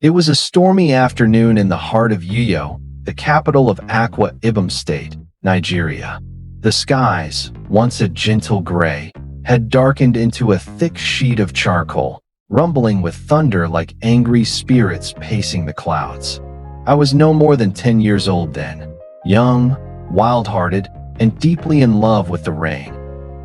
It was a stormy afternoon in the heart of Uyo, the capital of Akwa Ibom State, Nigeria. The skies, once a gentle gray, had darkened into a thick sheet of charcoal, rumbling with thunder like angry spirits pacing the clouds. I was no more than 10 years old then, young, wild-hearted, and deeply in love with the rain.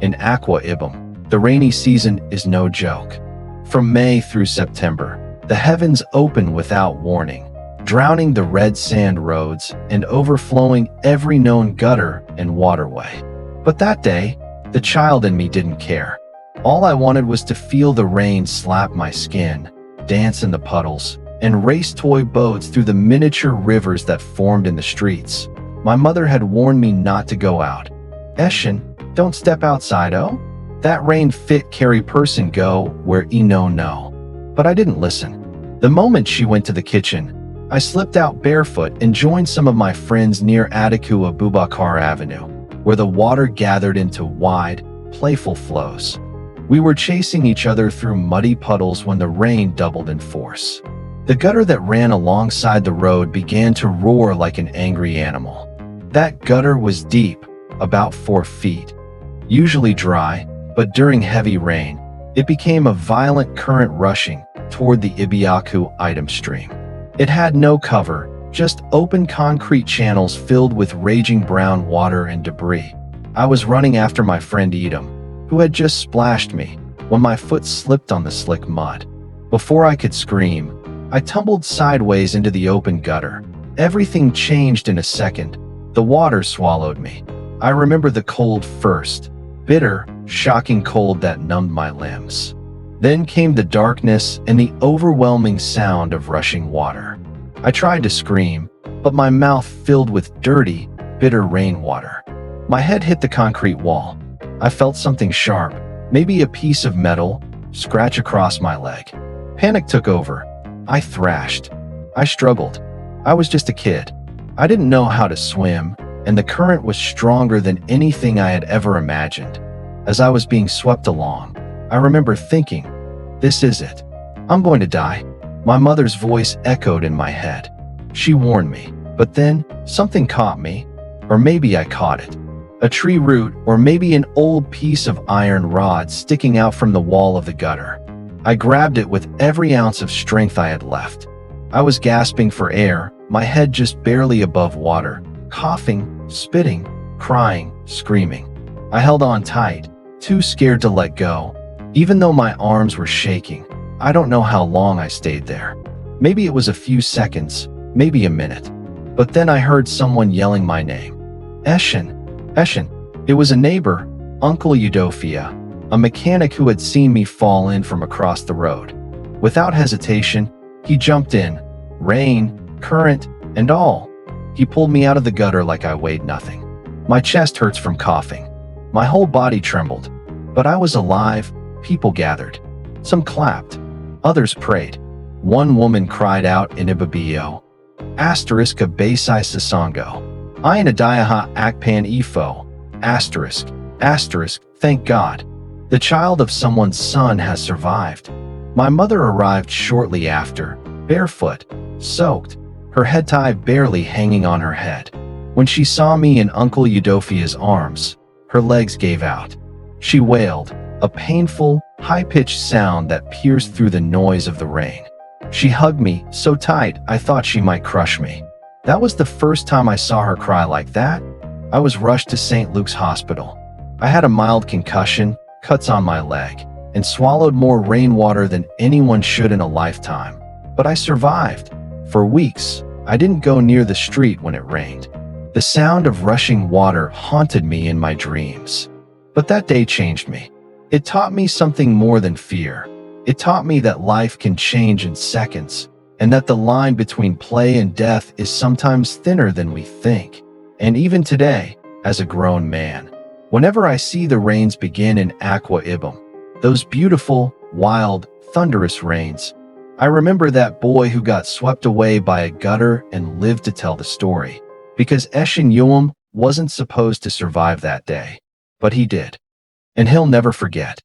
In Akwa Ibom, the rainy season is no joke. From May through September, the heavens open without warning, drowning the red sand roads and overflowing every known gutter and waterway. But that day, the child in me didn't care. All I wanted was to feel the rain slap my skin, dance in the puddles, and race toy boats through the miniature rivers that formed in the streets. My mother had warned me not to go out. "Eshin, don't step outside, oh? That rain fit carry person go where e no." But I didn't listen. The moment she went to the kitchen, I slipped out barefoot and joined some of my friends near Atiku Abubakar Avenue, where the water gathered into wide, playful flows. We were chasing each other through muddy puddles when the rain doubled in force. The gutter that ran alongside the road began to roar like an angry animal. That gutter was deep, about 4 feet, usually dry, but during heavy rain, it became a violent current rushing toward the Akwa Ibom stream. It had no cover, just open concrete channels filled with raging brown water and debris. I was running after my friend Edom, who had just splashed me, when my foot slipped on the slick mud. Before I could scream, I tumbled sideways into the open gutter. Everything changed in a second. The water swallowed me. I remember the cold first, bitter, shocking cold that numbed my limbs. Then came the darkness and the overwhelming sound of rushing water. I tried to scream, but my mouth filled with dirty, bitter rainwater. My head hit the concrete wall. I felt something sharp, maybe a piece of metal, scratch across my leg. Panic took over. I thrashed. I struggled. I was just a kid. I didn't know how to swim, and the current was stronger than anything I had ever imagined. As I was being swept along, I remember thinking, "This is it. I'm going to die." My mother's voice echoed in my head. She warned me, but then something caught me, or maybe I caught it. A tree root, or maybe an old piece of iron rod sticking out from the wall of the gutter. I grabbed it with every ounce of strength I had left. I was gasping for air, my head just barely above water, coughing, spitting, crying, screaming. I held on tight, too scared to let go, even though my arms were shaking. I don't know how long I stayed there. Maybe it was a few seconds, maybe a minute. But then I heard someone yelling my name. "Eshin, Eshin." It was a neighbor, Uncle Eudofia, a mechanic who had seen me fall in from across the road. Without hesitation, he jumped in, rain, current, and all. He pulled me out of the gutter like I weighed nothing. My chest hurts from coughing. My whole body trembled. But I was alive. People gathered. Some clapped. Others prayed. One woman cried out in Ibibio, asterisk a Basai Sasongo. I in a Diaha Akpan Ifo, asterisk, asterisk, thank God. The child of someone's son has survived. My mother arrived shortly after, barefoot, soaked, her head tie barely hanging on her head. When she saw me in Uncle Eudofia's arms, her legs gave out. She wailed, a painful, high-pitched sound that pierced through the noise of the rain. She hugged me so tight I thought she might crush me. That was the first time I saw her cry like that. I was rushed to St. Luke's Hospital. I had a mild concussion, cuts on my leg, and swallowed more rainwater than anyone should in a lifetime. But I survived. For weeks, I didn't go near the street when it rained. The sound of rushing water haunted me in my dreams. But that day changed me. It taught me something more than fear. It taught me that life can change in seconds, and that the line between play and death is sometimes thinner than we think. And even today, as a grown man, whenever I see the rains begin in Akwa Ibom, those beautiful, wild, thunderous rains, I remember that boy who got swept away by a gutter and lived to tell the story. Because Eshin Yuam wasn't supposed to survive that day, but he did. And he'll never forget.